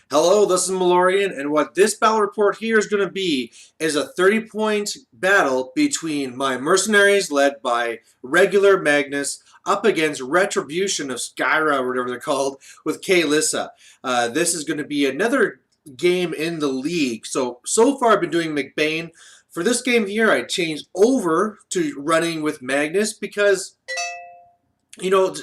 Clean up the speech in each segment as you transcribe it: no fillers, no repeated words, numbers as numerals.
Hello, this is Malorian, and what this battle report here is going to be is a 30-point battle between my mercenaries, led by regular Magnus, up against Retribution of Skyra, or whatever they're called, with Kaelyssa. This is going to be another game in the league. So far I've been doing McBain. For this game here, I changed over to running with Magnus because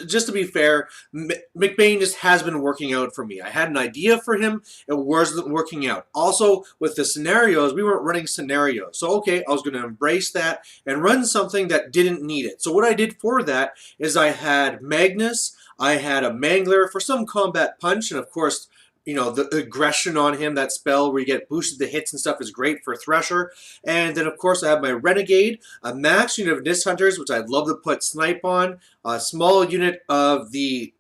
just to be fair, McBain just has been working out for me. I had an idea for him, it wasn't working out. Also, with the scenarios, we weren't running scenarios. So, okay, I was going to embrace that and run something that didn't need it. So what I did for that is I had Magnus, I had a Mangler for some combat punch, and of course, the aggression on him, that spell where you get boosted to hits and stuff is great for Thresher. And then, of course, I have my Renegade, a max unit of Nis Hunters, which I'd love to put Snipe on, a small unit of the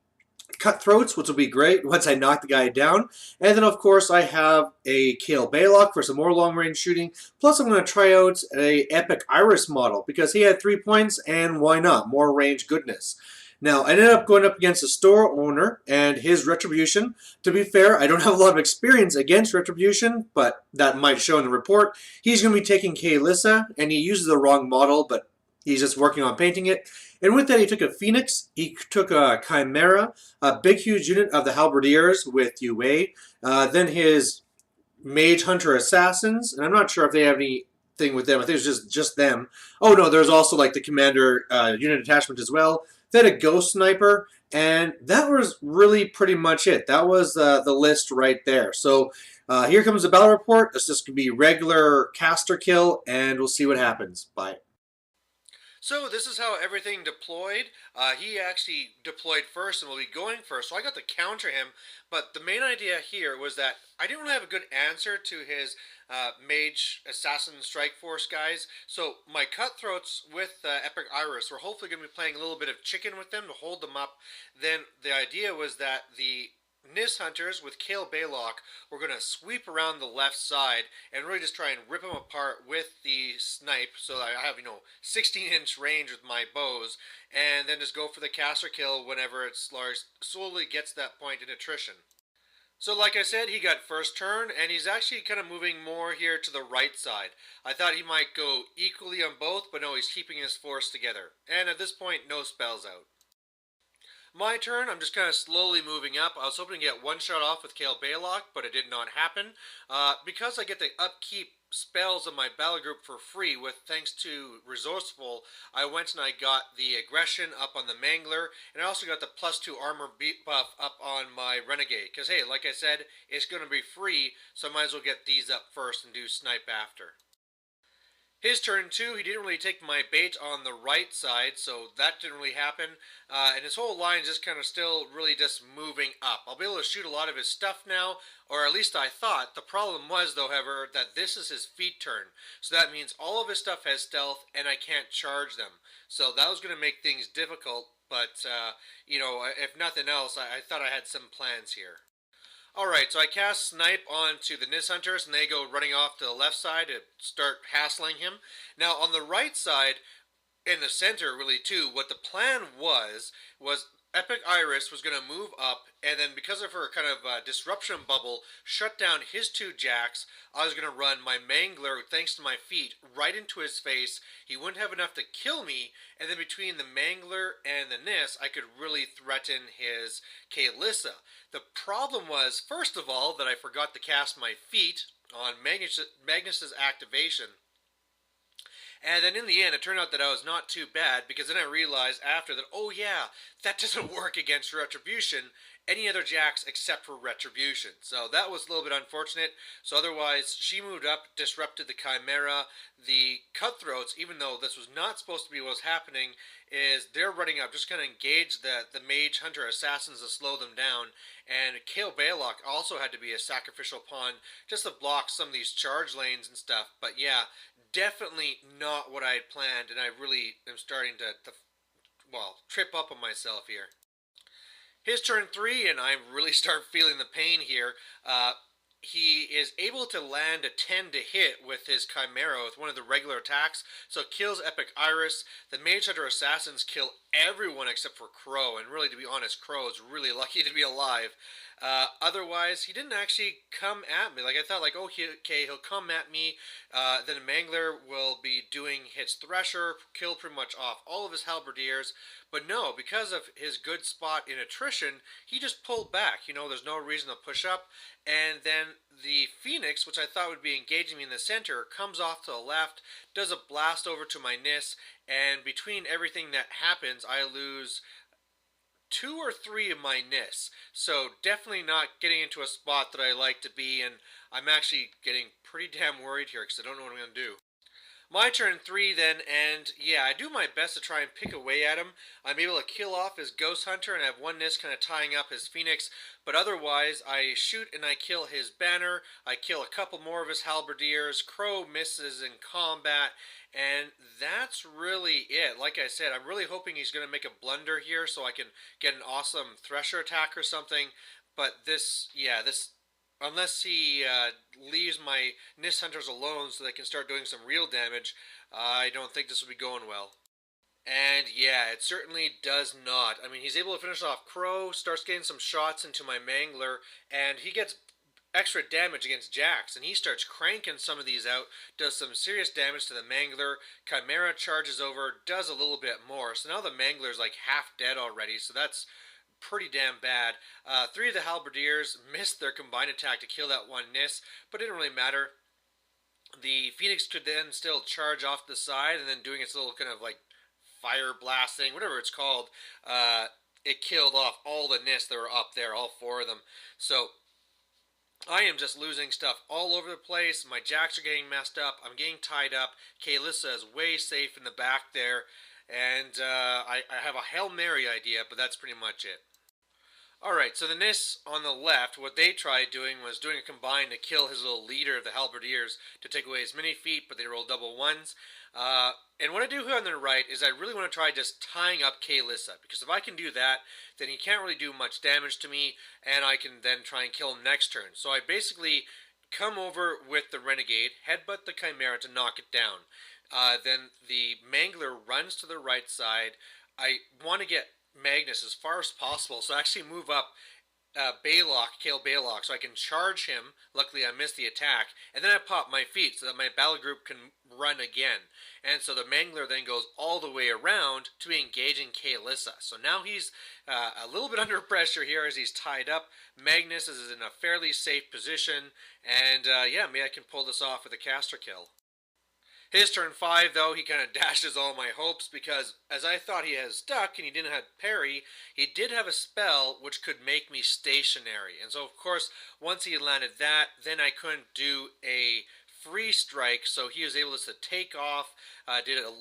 Cutthroats, which will be great once I knock the guy down. And then, of course, I have a Kael Baylock for some more long-range shooting. Plus, I'm going to try out a Epic Iris model because he had 3 points, and why not? More range goodness. Now, I ended up going up against a store owner and his Retribution. To be fair, I don't have a lot of experience against Retribution, but that might show in the report. He's going to be taking Kaelyssa, and he uses the wrong model, but he's just working on painting it. And with that, he took a Phoenix, he took a Chimera, a big, huge unit of the Halberdiers with UA, then his Mage Hunter Assassins, and I'm not sure if they have anything with them. I think it's just them. Oh, no, there's also like the Commander unit attachment as well. Then a Ghost Sniper, and that was really pretty much it. That was the list right there. So here comes the battle report. This just could be regular caster kill, and we'll see what happens. Bye. So this is how everything deployed. He actually deployed first and will be going first, so I got to counter him. But the main idea here was that I didn't really have a good answer to his Mage Assassin Strike Force guys. So my Cutthroats with Epic Iris were hopefully going to be playing a little bit of chicken with them to hold them up. Then the idea was that the Nis Hunters with Kael Baylock were going to sweep around the left side and really just try and rip them apart with the snipe so that I have, 16-inch range with my bows, and then just go for the caster kill whenever it's large, slowly gets to that point in attrition. So like I said, he got first turn, and he's actually kind of moving more here to the right side. I thought he might go equally on both, but no, he's keeping his force together. And at this point, no spells out. My turn, I'm just kind of slowly moving up. I was hoping to get one shot off with Kael Baylock, but it did not happen. Because I get the upkeep spells of my battle group for free, with thanks to Resourceful, I went and I got the aggression up on the Mangler, and I also got the +2 armor buff up on my Renegade. Because hey, like I said, it's going to be free, so I might as well get these up first and do snipe after. His turn too, he didn't really take my bait on the right side, so that didn't really happen. And his whole line is just kind of still really just moving up. I'll be able to shoot a lot of his stuff now, or at least I thought. The problem was, though, however, that this is his feet turn. So that means all of his stuff has stealth, and I can't charge them. So that was going to make things difficult, but, if nothing else, I thought I had some plans here. Alright, so I cast Snipe onto the Nis Hunters, and they go running off to the left side to start hassling him. Now, on the right side, in the center, really, too, what the plan was Epic Iris was going to move up, and then because of her kind of disruption bubble, shut down his 2 jacks. I was going to run my Mangler, thanks to my feet, right into his face. He wouldn't have enough to kill me, and then between the Mangler and the Nis, I could really threaten his Kaelyssa. The problem was, first of all, that I forgot to cast my feet on Magnus's activation. And then in the end, it turned out that I was not too bad, because then I realized after that, oh yeah, that doesn't work against Retribution, any other jacks except for Retribution. So that was a little bit unfortunate. So otherwise, she moved up, disrupted the Chimera. The Cutthroats, even though this was not supposed to be what was happening, is they're running up, just kind of engage the Mage Hunter Assassins to slow them down. And Kael Baylock also had to be a sacrificial pawn just to block some of these charge lanes and stuff. But yeah, definitely not what I had planned, and I really am starting to trip up on myself here. His turn 3, and I really start feeling the pain here. He is able to land a 10 to hit with his Chimera with one of the regular attacks, so it kills Epic Iris. The Mage Hunter Assassins kill everyone except for Crow, and really, to be honest, Crow is really lucky to be alive. Otherwise, he didn't actually come at me. Like I thought, like okay, he'll come at me. Then Mangler will be doing his Thresher, kill pretty much off all of his Halberdiers. But no, because of his good spot in attrition, he just pulled back. There's no reason to push up. And then the Phoenix, which I thought would be engaging me in the center, comes off to the left, does a blast over to my Nis, and between everything that happens, I lose 2 or 3 of my Nis. So definitely not getting into a spot that I like to be, and I'm actually getting pretty damn worried here because I don't know what I'm going to do. My turn 3 then, and yeah, I do my best to try and pick away at him. I'm able to kill off his Ghost Hunter and have one Nis kind of tying up his Phoenix, but otherwise I shoot and I kill his Banner, I kill a couple more of his Halberdiers, Crow misses in combat, and that's really it. Like I said, I'm really hoping he's going to make a blunder here so I can get an awesome Thresher attack or something, but this unless he leaves my Nis Hunters alone so they can start doing some real damage, I don't think this will be going well. And yeah, it certainly does not. I mean, he's able to finish off Crow, starts getting some shots into my Mangler, and he gets extra damage against Jax, and he starts cranking some of these out, does some serious damage to the Mangler. Chimera charges over, does a little bit more. So now the Mangler's like half dead already, so that's pretty damn bad. 3 of the Halberdiers missed their combined attack to kill that one Nis, but it didn't really matter. The Phoenix could then still charge off the side, and then doing its little kind of like fire blasting, whatever it's called, it killed off all the Nis that were up there, all 4 of them. So I am just losing stuff all over the place. My Jacks are getting messed up. I'm getting tied up. Kaelyssa is way safe in the back there. And I have a Hail Mary idea, but that's pretty much it. Alright, so the Nis on the left, what they tried doing was doing a combine to kill his little leader of the Halberdiers to take away his mini feet, but they roll double ones. And what I do here on the right is I really want to try just tying up Kaelyssa, because if I can do that, then he can't really do much damage to me, and I can then try and kill him next turn. So I basically come over with the Renegade, headbutt the Chimera to knock it down. Then the Mangler runs to the right side. I want to get Magnus as far as possible, so I actually move up Kael Baylock, so I can charge him. Luckily, I missed the attack, and then I pop my feet so that my battle group can run again. And so the Mangler then goes all the way around to be engaging Kaelyssa. So now he's a little bit under pressure here as he's tied up. Magnus is in a fairly safe position, and yeah, maybe I can pull this off with a caster kill. His turn 5, though, he kind of dashes all my hopes because as I thought he has stuck and he didn't have parry, he did have a spell which could make me stationary. And so, of course, once he landed that, then I couldn't do a free strike, so he was able to take off, did a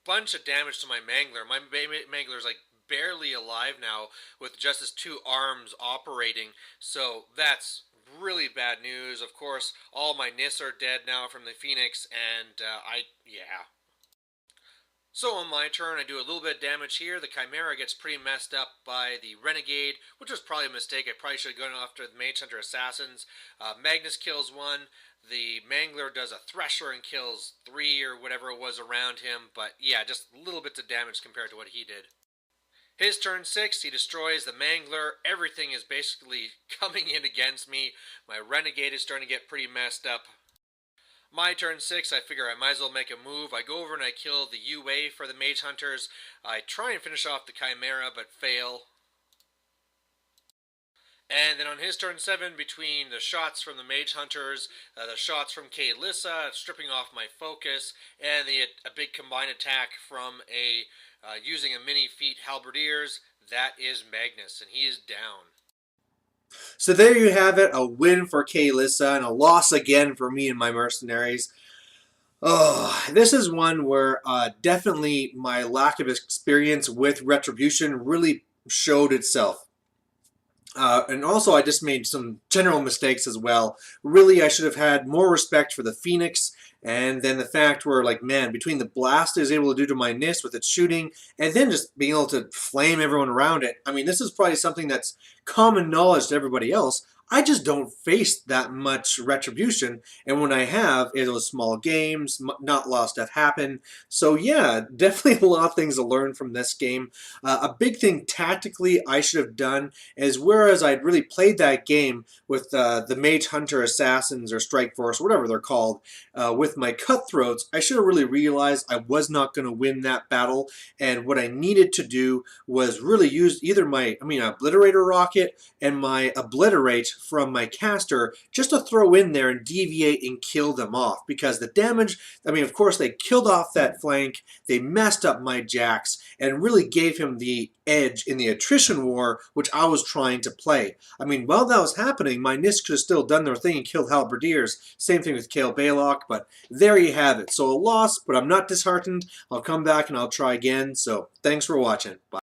bunch of damage to my Mangler. My Mangler's like barely alive now with just his 2 arms operating, so that's really bad news. Of course, all my Nis are dead now from the Phoenix, and yeah. So on my turn, I do a little bit of damage here. The Chimera gets pretty messed up by the Renegade, which was probably a mistake. I probably should have gone after the Mage Hunter Assassins. Magnus kills 1. The Mangler does a Thresher and kills 3 or whatever it was around him. But yeah, just little bits of damage compared to what he did. His turn 6, he destroys the Mangler. Everything is basically coming in against me. My Renegade is starting to get pretty messed up. My turn 6, I figure I might as well make a move. I go over and I kill the UA for the Mage Hunters. I try and finish off the Chimera, but fail. And then on his turn 7, between the shots from the Mage Hunters, the shots from Kaelyssa, stripping off my focus, and a big combined attack from using a mini feat Halberdiers, that is Magnus, and he is down. So there you have it, a win for Kaelyssa and a loss again for me and my mercenaries. Oh, this is one where definitely my lack of experience with Retribution really showed itself. And also I just made some general mistakes as well. Really, I should have had more respect for the Phoenix, and then the fact where, like, man, between the blast it was able to do to my Nis with its shooting, and then just being able to flame everyone around it. I mean, this is probably something that's common knowledge to everybody else. I just don't face that much retribution. And when I have, it was small games, not a lot of stuff happen. So yeah, definitely a lot of things to learn from this game. A big thing tactically I should have done is whereas I'd really played that game with the Mage Hunter Assassins or Strike Force, whatever they're called, with my cutthroats, I should have really realized I was not going to win that battle. And what I needed to do was really use either Obliterator Rocket and my Obliterate from my caster just to throw in there and deviate and kill them off. Because the damage, of course, they killed off that flank, they messed up my Jax, and really gave him the edge in the attrition war, which I was trying to play. While that was happening, my Nis could have still done their thing and killed Halberdiers. Same thing with Kael Baylock, but there you have it. So a loss, but I'm not disheartened. I'll come back and I'll try again. So thanks for watching. Bye.